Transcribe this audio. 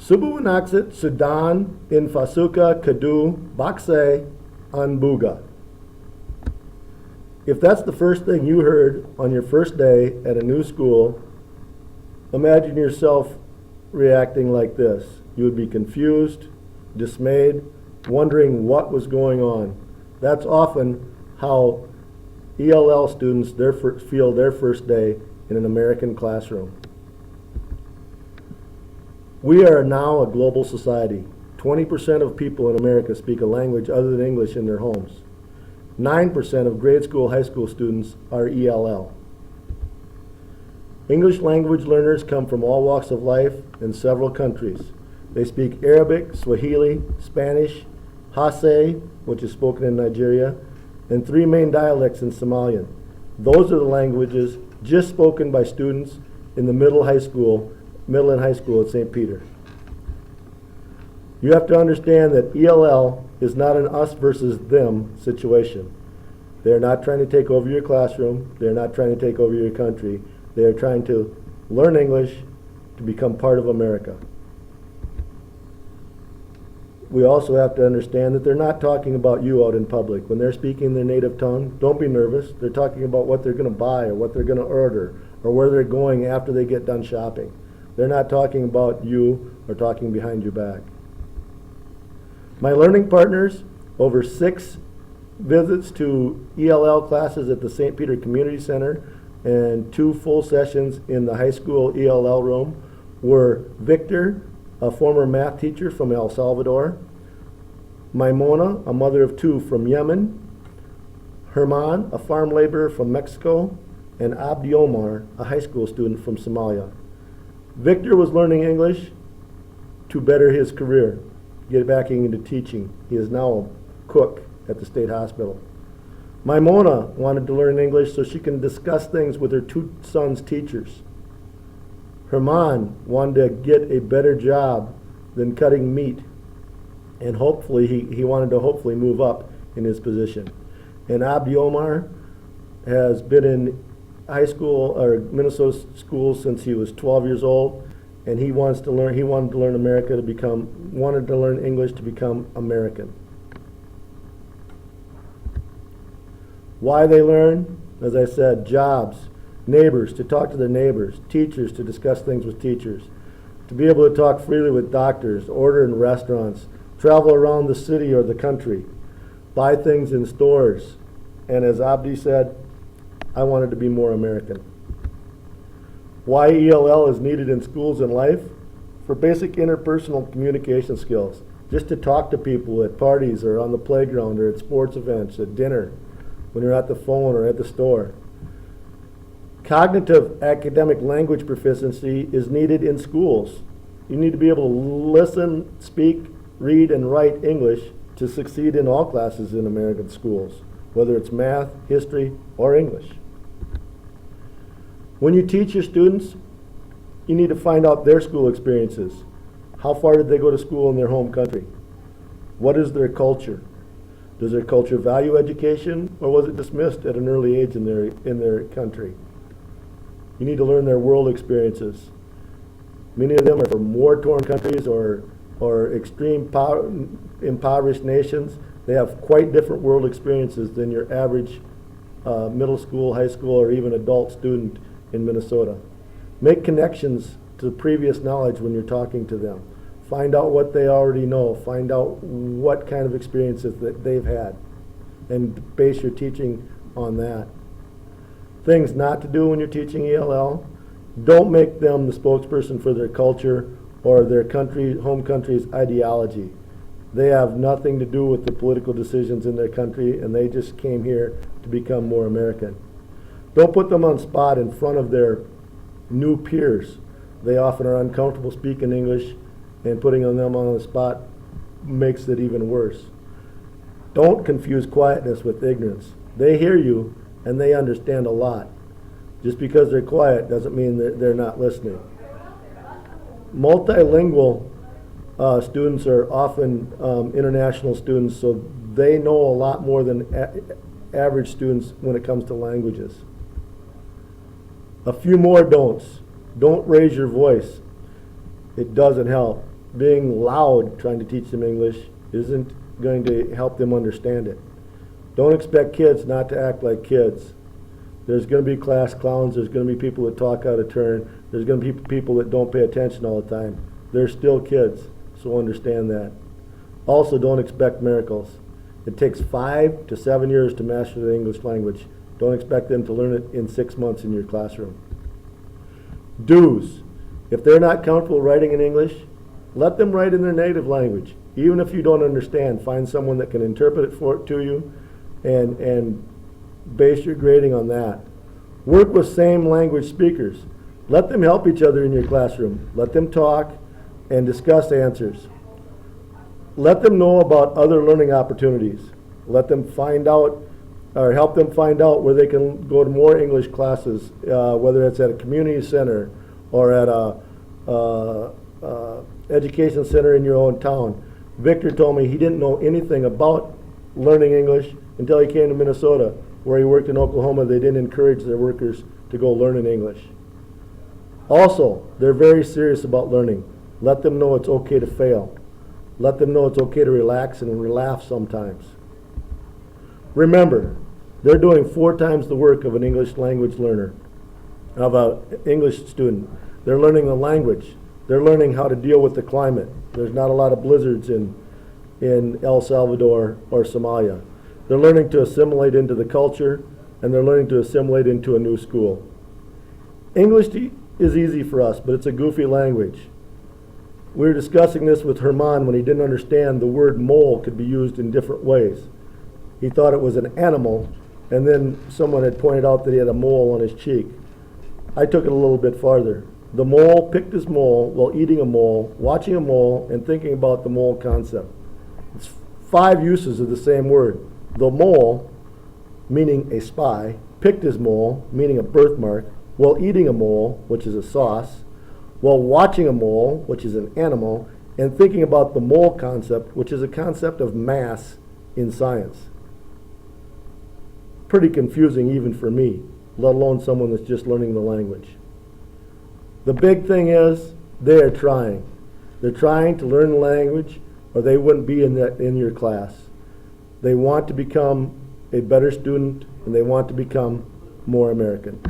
Subuanaxit, Sudan, Infasuka, Kadu, Bakse, Anbuga. If that's the first thing you heard on your first day at a new school, imagine yourself reacting like this. You would be confused, dismayed, wondering what was going on. That's often how ELL students feel their first day in an American classroom. We are now a global society. 20% of people in America speak a language other than English in their homes. 9% of grade school, high school students are ELL. English language learners come from all walks of life in several countries. They speak Arabic, Swahili, Spanish, Hausa, which is spoken in Nigeria, and 3 main dialects in Somalian. Those are the languages just spoken by students in the middle and high school at St. Peter. You have to understand that ELL is not an us versus them situation. They're not trying to take over your classroom. They're not trying to take over your country. They're trying to learn English to become part of America. We also have to understand that they're not talking about you out in public. When they're speaking their native tongue, don't be nervous. They're talking about what they're going to buy or what they're going to order or where they're going after they get done shopping. They're not talking about you or talking behind your back. My learning partners, over 6 visits to ELL classes at the St. Peter Community Center and 2 full sessions in the high school ELL room, were Victor, a former math teacher from El Salvador, Maimona, a mother of 2 from Yemen, Herman, a farm laborer from Mexico, and Abdi Omar, a high school student from Somalia. Victor was learning English to better his career, get back into teaching. He is now a cook at the state hospital. Maimona wanted to learn English so she can discuss things with her 2 sons' teachers. Herman wanted to get a better job than cutting meat, and hopefully he wanted to hopefully move up in his position. And Abdi Omar has been in high school or Minnesota school since he was 12 years old, and he wanted to learn wanted to learn English to become American. Why they learn? As I said, jobs, neighbors, to talk to their neighbors, teachers, to discuss things with teachers, to be able to talk freely with doctors, order in restaurants, travel around the city or the country, buy things in stores, and as Abdi said, I wanted to be more American. Why ELL is needed in schools and life? For basic interpersonal communication skills, just to talk to people at parties or on the playground or at sports events, at dinner, when you're at the phone or at the store. Cognitive academic language proficiency is needed in schools. You need to be able to listen, speak, read, and write English to succeed in all classes in American schools, whether it's math, history, or English. When you teach your students, you need to find out their school experiences. How far did they go to school in their home country? What is their culture? Does their culture value education, or was it dismissed at an early age in their country? You need to learn their world experiences. Many of them are from war-torn countries or extreme impoverished nations. They have quite different world experiences than your average middle school, high school, or even adult student in Minnesota. Make connections to previous knowledge when you're talking to them. Find out what they already know. Find out what kind of experiences that they've had, and base your teaching on that. Things not to do when you're teaching ELL: don't make them the spokesperson for their culture or their home country's ideology. They have nothing to do with the political decisions in their country, and they just came here to become more American. Don't put them on spot in front of their new peers. They often are uncomfortable speaking English, and putting them on the spot makes it even worse. Don't confuse quietness with ignorance. They hear you and they understand a lot. Just because they're quiet doesn't mean that they're not listening. Multilingual students are often international students, so they know a lot more than average students when it comes to languages. A few more don'ts. Don't raise your voice. It doesn't help. being loud trying to teach them English isn't going to help them understand it. Don't expect kids not to act like kids. There's going to be class clowns. There's going to be people that talk out of turn. There's going to be people that don't pay attention all the time. They're still kids, so understand that. Also, don't expect miracles. It takes 5 to 7 years to master the English language. Don't expect them to learn it in 6 months in your classroom. Do's. If they're not comfortable writing in English, let them write in their native language. Even if you don't understand, find someone that can interpret it to you and base your grading on that. Work with same language speakers. Let them help each other in your classroom. Let them talk and discuss answers. Let them know about other learning opportunities. Let them find out or help them find out where they can go to more English classes, whether it's at a community center or at a education center in your own town. Victor told me he didn't know anything about learning English until he came to Minnesota, where he worked in Oklahoma. They didn't encourage their workers to go learn in English. Also, they're very serious about learning. Let them know it's okay to fail. Let them know it's okay to relax and laugh sometimes. Remember, they're doing 4 times the work of an English language learner, of an English student. They're learning the language. They're learning how to deal with the climate. There's not a lot of blizzards in El Salvador or Somalia. They're learning to assimilate into the culture, and they're learning to assimilate into a new school. English is easy for us, but it's a goofy language. We were discussing this with Herman when he didn't understand the word mole could be used in different ways. He thought it was an animal, and then someone had pointed out that he had a mole on his cheek. I took it a little bit farther. The mole picked his mole while eating a mole, watching a mole, and thinking about the mole concept. It's 5 uses of the same word. The mole, meaning a spy, picked his mole, meaning a birthmark, while eating a mole, which is a sauce, while watching a mole, which is an animal, and thinking about the mole concept, which is a concept of mass in science. Pretty confusing even for me, let alone someone that's just learning the language. The big thing is they are trying. They're trying to learn the language, or they wouldn't be in your class. They want to become a better student, and they want to become more American.